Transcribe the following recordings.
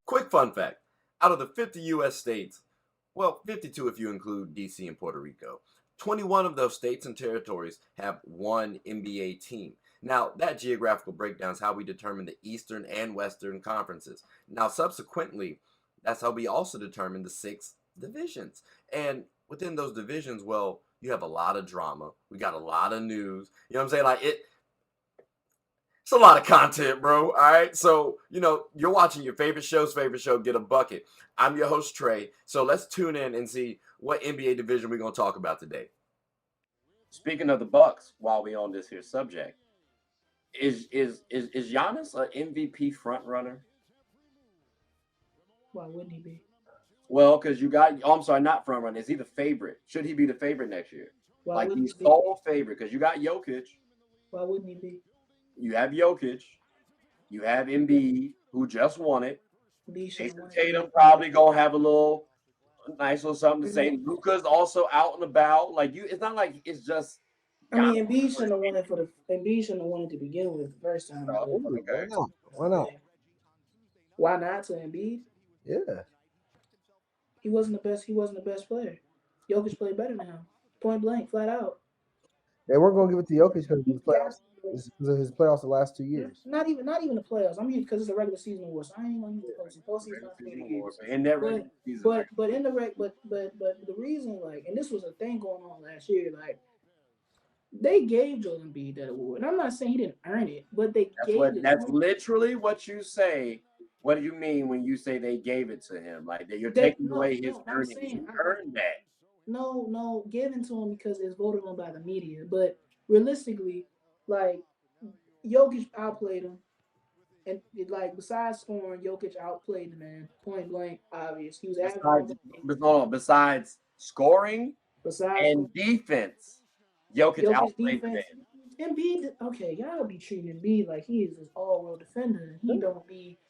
Quick fun fact. Out of the 50 US states, well, 52 if you include DC and Puerto Rico, 21 of those states and territories have one NBA team. Now, that geographical breakdown is how we determine the Eastern and Western conferences. Now, subsequently, that's how we also determine the six divisions. And within those divisions, well, you have a lot of drama. We got a lot of news. You know what I'm saying? It's a lot of content, bro. All right. So, you're watching your favorite show, Get a Bucket. I'm your host, Trey. So let's tune in and see what NBA division we're going to talk about today. Speaking of the Bucks, while we on this here subject, is Giannis an MVP front runner? Why wouldn't he be? Well, because you got, oh, I'm sorry, not front runner. Is he the favorite? Should he be the favorite next year? Why Like wouldn't he's he be? sole favorite because you got Jokic, Why wouldn't he be? you have Jokic, you have Embiid who just won it. B should have Jason won it. Tatum probably gonna have a nice little something to say. Luka's also out and about. Like it's not like it's just. I mean, Embiid shouldn't have won it Embiid shouldn't have won it to begin with the first time. Oh, Why not? Why not? Why not to Embiid? Yeah. He wasn't the best. He wasn't the best player. Jokic played better than him. Point blank, flat out. They weren't going to give it to Jokic because of He his playoffs. gassed. Because of his playoffs the last 2 years. Not even the playoffs. I'm here because it's a regular season award, so I ain't gonna use the postseason. Postseason not for me to use. But in the but the reason and this was a thing going on last year. They gave Joel Embiid that award, and I'm not saying he didn't earn it, but they gave it. That's literally what you say. What do you mean when you say they gave it to him? Like that you're taking away his earnings. He earned that. No, given to him because it's voted on by the media. But realistically, Jokic outplayed him, and besides scoring, Jokic outplayed the man. Point blank, obvious. He was besides scoring, and defense. Jokic outplayed the man. Embiid, okay, y'all be treating Embiid like he is this all-world defender.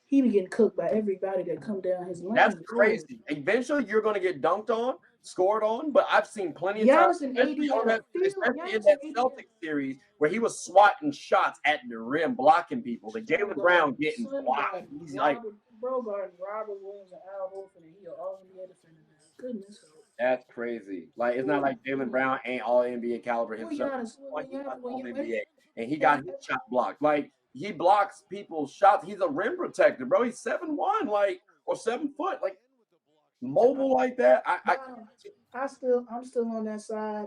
He be getting cooked by everybody that come down his lane. That's crazy. Eventually, you're going to get dunked on, scored on, but I've seen plenty of Giannis times, and AD especially in that Celtics series where he was swatting shots at the rim, blocking people. The Jaylen Brown getting blocked. He's like Brogard, Robert Williams, and Al Horford, and he'll all NBA defender. Goodness. That's crazy. Like it's not like Jaylen Brown ain't all NBA caliber himself. And he got his shot blocked. Like he blocks people's shots. He's a rim protector, bro. He's 7'1", or 7 foot, mobile like that. I'm still on that side.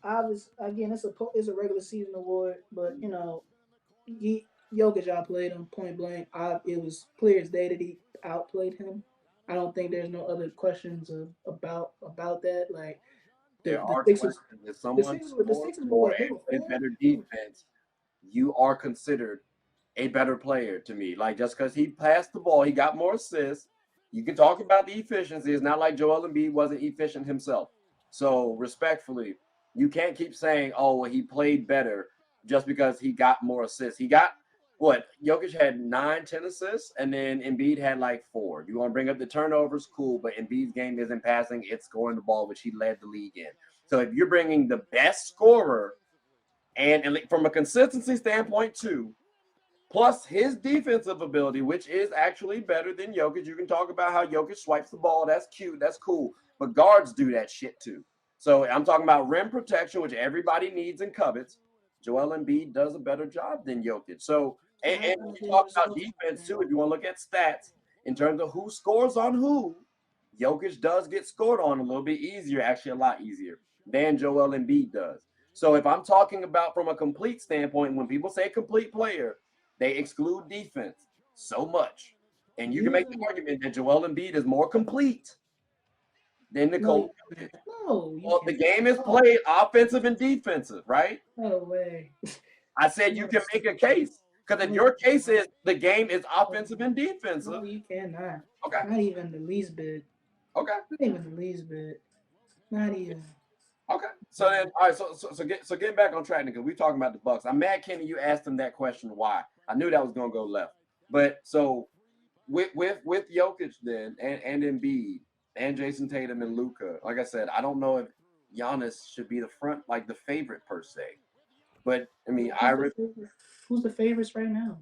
Again, it's a regular season award, but Jokic outplayed him point blank. It was clear as day that he outplayed him. I don't think there's no other questions about that. There are questions. If someone scores more and plays better defense, you are considered a better player to me. Like just because he passed the ball, he got more assists. You can talk about the efficiency. It's not like Joel Embiid wasn't efficient himself. So respectfully, you can't keep saying, "Oh, well, he played better" just because he got more assists. He got what? Jokic had 9, 10 assists, and then Embiid had 4. You want to bring up the turnovers, cool, but Embiid's game isn't passing; it's scoring the ball, which he led the league in. So if you're bringing the best scorer, and from a consistency standpoint too, plus his defensive ability, which is actually better than Jokic. You can talk about how Jokic swipes the ball. That's cute. That's cool. But guards do that shit too. So I'm talking about rim protection, which everybody needs and covets. Joel Embiid does a better job than Jokic. So, and you talk about defense too. If you want to look at stats in terms of who scores on who, Jokic does get scored on a little bit easier, actually a lot easier than Joel Embiid does. So if I'm talking about from a complete standpoint, when people say complete player, they exclude defense so much. And you can make the argument that Joel Embiid is more complete than Nicole. Well, the game is played offensive and defensive, right? No way. I said you can make a case. Because if your case is the game is offensive and defensive. No, you cannot. Okay. Not even the least bit. Okay. Not even the least bit. Not even. Okay. So then, all right. So getting back on track because we're talking about the Bucks. I'm mad, Kenny. You asked him that question. Why? I knew that was gonna go left. But so with Jokic then and Embiid and Jason Tatum and Luka, like I said, I don't know if Giannis should be the front, like the favorite per se. But I mean, who's the favorites right now?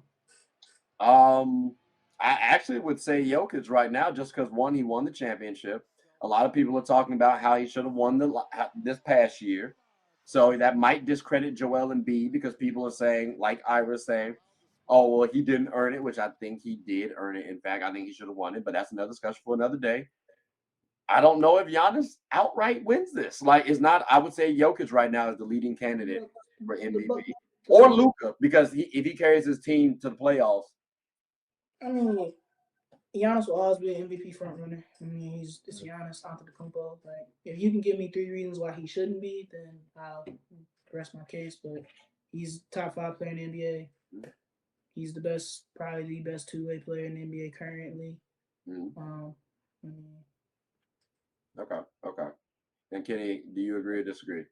I actually would say Jokic right now, just because one, he won the championship. A lot of people are talking about how he should have won this past year, so that might discredit Joel Embiid because people are saying, like Ira saying, "Oh, well, he didn't earn it," which I think he did earn it. In fact, I think he should have won it, but that's another discussion for another day. I don't know if Giannis outright wins this. Like, it's not. I would say Jokic right now is the leading candidate for MVP, or Luka, because if he carries his team to the playoffs. I mean, Giannis will always be an MVP front runner. I mean, it's Giannis Antetokounmpo. Like, if you can give me 3 reasons why he shouldn't be, then I'll rest my case. But he's top 5 player in the NBA. He's the best, probably the best 2-way player in the NBA currently. I mean, Okay. And Kenny, do you agree or disagree?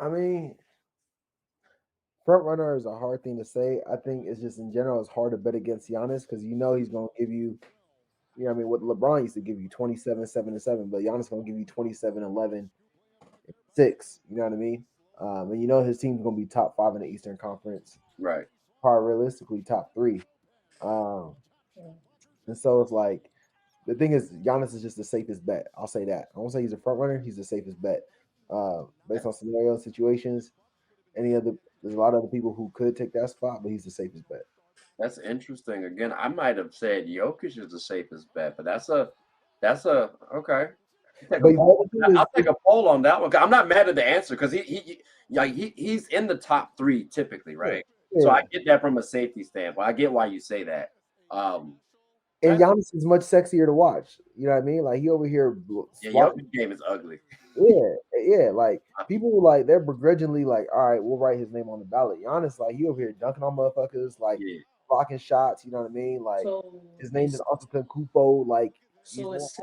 I mean, front runner is a hard thing to say. I think it's just in general, it's hard to bet against Giannis because you know he's going to give you, you know what I mean, what LeBron used to give you 27, 7 and 7, but Giannis going to give you 27, 11, 6. You know what I mean? And you know his team's going to be top 5 in the Eastern Conference. Right. Probably realistically top 3. And so it's like, the thing is, Giannis is just the safest bet. I'll say that. I won't say he's a front runner. He's the safest bet. Based on scenario situations, there's a lot of other people who could take that spot, but he's the safest bet. That's interesting. Again, I might have said Jokic is the safest bet, but that's a okay. I'll take a poll on that one. I'm not mad at the answer because he's in the top 3 typically, right? Yeah. So I get that from a safety standpoint. I get why you say that. And Giannis is much sexier to watch. You know what I mean? Like he over here. Yeah, Jokic game is ugly. Yeah. Like people like they're begrudgingly like, all right, we'll write his name on the ballot. Giannis, like he over here dunking on motherfuckers, like blocking shots. You know what I mean? Like his name is Antetokounmpo. Like so it's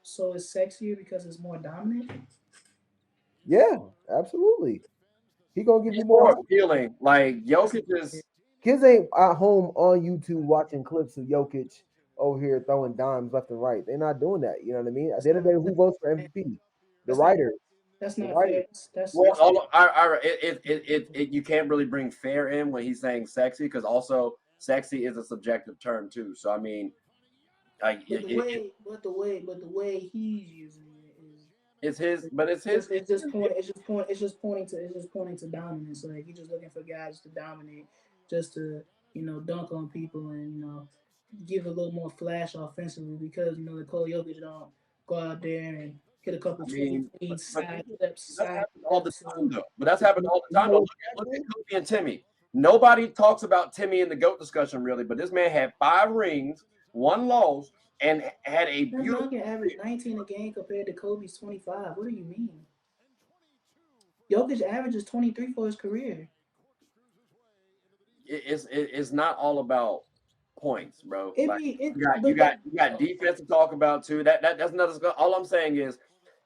sexier because it's more dominant. Yeah, absolutely. He gonna give you more appealing. Like Jokic is. Kids ain't at home on YouTube watching clips of Jokic over here throwing dimes left and right. They're not doing that. You know what I mean? At the end of the day, who votes for MVP? The writers. That's not fair. You can't really bring fair in when he's saying sexy because also sexy is a subjective term too. So I mean, the way he's using it is. It's his, but it's his. It's just pointing to dominance. Like he's just looking for guys to dominate, just to dunk on people and give a little more flash offensively because Nikola Jokic don't go out there and hit a couple side steps. That's happened all the time though. But that's happened all the time. Look at Kobe and Timmy. Nobody talks about Timmy in the GOAT discussion really, but this man had 5 rings, 1 loss, and had a beautiful. Jokic averaged 19 a game compared to Kobe's 25. What do you mean? Jokic averages 23 for his career. It's not all about points, bro. You got defense to talk about too. That's another. All I'm saying is,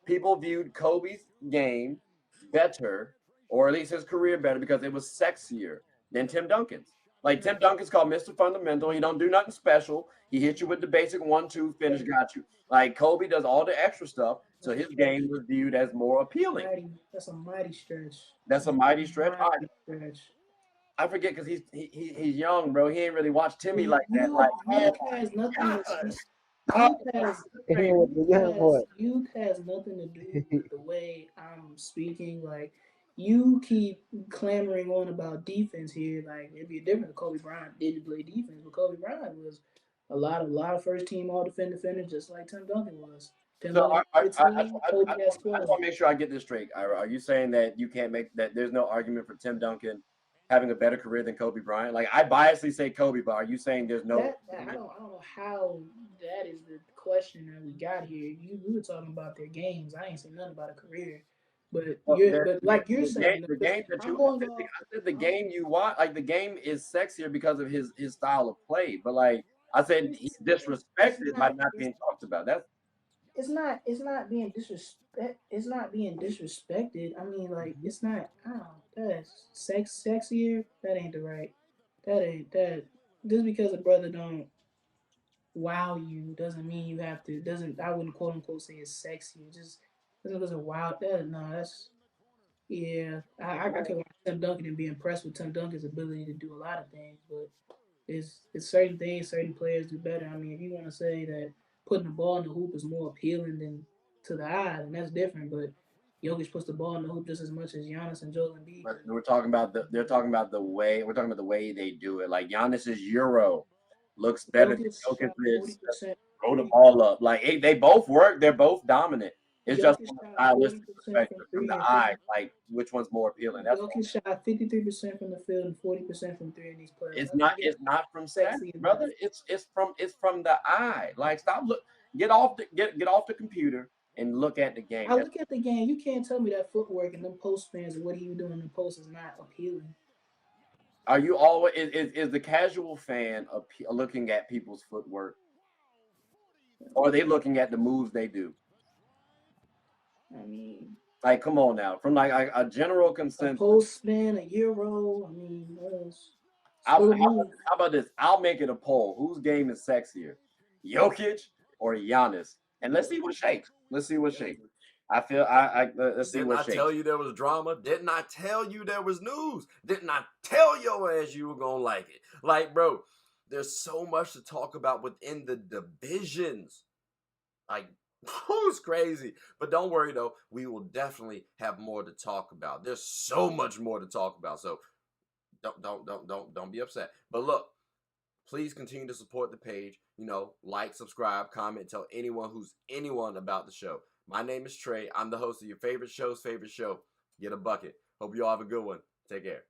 people viewed Kobe's game better, or at least his career better, because it was sexier than Tim Duncan's. Like Tim Duncan's called Mr. Fundamental. He don't do nothing special. He hit you with the basic 1-2 finish, got you. Like Kobe does all the extra stuff, so his game was viewed as more appealing. That's a mighty stretch. That's a mighty stretch. I forget because he's young, bro. He ain't really watched Timmy like that. Like has nothing. Youth has nothing to do with the way I'm speaking. Like you keep clamoring on about defense here. Like it'd be different if Kobe Bryant didn't play defense, but Kobe Bryant was a lot of first team all defenders, just like Tim Duncan was. I just want to make sure I get this straight. Ira, are you saying that you can't make that? There's no argument for Tim Duncan having a better career than Kobe Bryant? Like I biasly say Kobe, but are you saying there's no? I don't know how that is the question that we got here. We were talking about their games. I ain't saying nothing about a career. But you're saying the game that I said the game you watch, like the game is sexier because of his style of play. But like I said, he's disrespected by not being talked about. It's not being disrespect. It's not being disrespected. I mean, like it's not. I don't know. That's sexier. That ain't the right. That ain't that. Just because a brother don't wow you doesn't mean you have to. Doesn't I wouldn't quote unquote say it's sexy. It just doesn't wow. That's yeah. I can watch Tim Duncan and be impressed with Tim Duncan's ability to do a lot of things, but it's certain things, certain players do better. I mean, if you want to say that putting the ball in the hoop is more appealing than to the eye, then that's different. But Jokic puts the ball in the hoop just as much as Giannis and Joel Embiid. But we're talking about the way they do it. Like Giannis's Euro looks better than Jokic's throw the ball up. Like they both work. They're both dominant. It's just from a stylistic perspective, from the eye, like which one's more appealing. That's Jokic shot 53% from the field and 40% from three in these playoffs. It's not from stats, brother. It's from the eye. Like stop get off the computer and look at the game. I look at the game. You can't tell me that footwork and them post fans and what are you doing in the post is not appealing. Are you always is the casual fan looking at people's footwork, or are they looking at the moves they do? I mean, like, come on now, from like a general consensus. A post spin, a Euro. I mean, what else? How about this? I'll make it a poll. Whose game is sexier, Jokic or Giannis? And let's see what shakes. Let's see what shakes. I feel let's see what shakes. Didn't I tell you there was drama? Didn't I tell you there was news? Didn't I tell your ass you were gonna like it? Like, bro, there's so much to talk about within the divisions. Like, who's crazy? But don't worry though, we will definitely have more to talk about. There's so much more to talk about. So don't be upset. But look, please continue to support the page. You know, like, subscribe, comment, tell anyone about the show. My name is Trey. I'm the host of your favorite show's favorite show, Get a Bucket. Hope you all have a good one. Take care.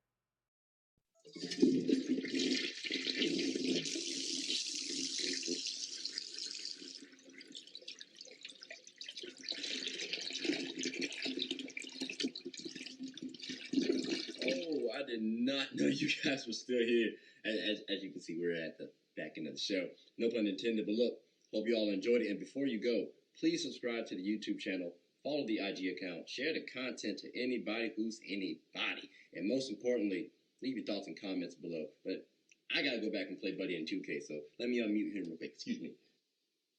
Oh, I did not know you guys were still here. As you can see, we're at the back end of the show. No pun intended, but look, hope you all enjoyed it. And before you go, please subscribe to the YouTube channel, follow the IG account, share the content to anybody who's anybody. And most importantly, leave your thoughts and comments below. But I got to go back and play Buddy in 2K, so let me unmute him real quick. Excuse me.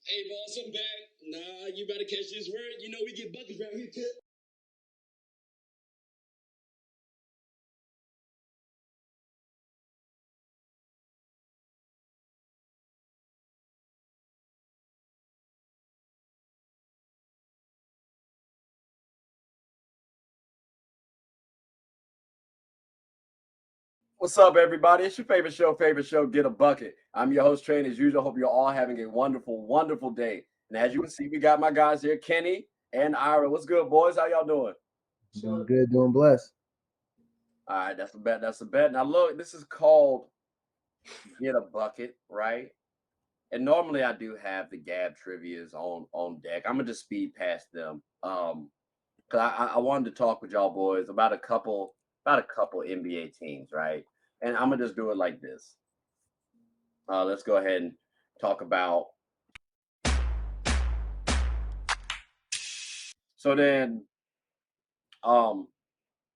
Hey, boss, I'm back. Nah, you better catch this word. You know we get buckets around here, kid. What's up, everybody? It's your favorite show, Get a Bucket. I'm your host, Trey, and as usual, hope you're all having a wonderful, wonderful day. And as you can see, we got my guys here, Kenny and Ira. What's good, boys? How y'all doing? Doing good, doing blessed. All right, that's a bet. That's a bet. Now, look, this is called Get a Bucket, right? And normally I do have the Gab trivias on deck. I'm gonna just speed past them. Cause I wanted to talk with y'all boys about a couple NBA teams, right? And I'm gonna just do it like this. Let's go ahead and talk about. So then,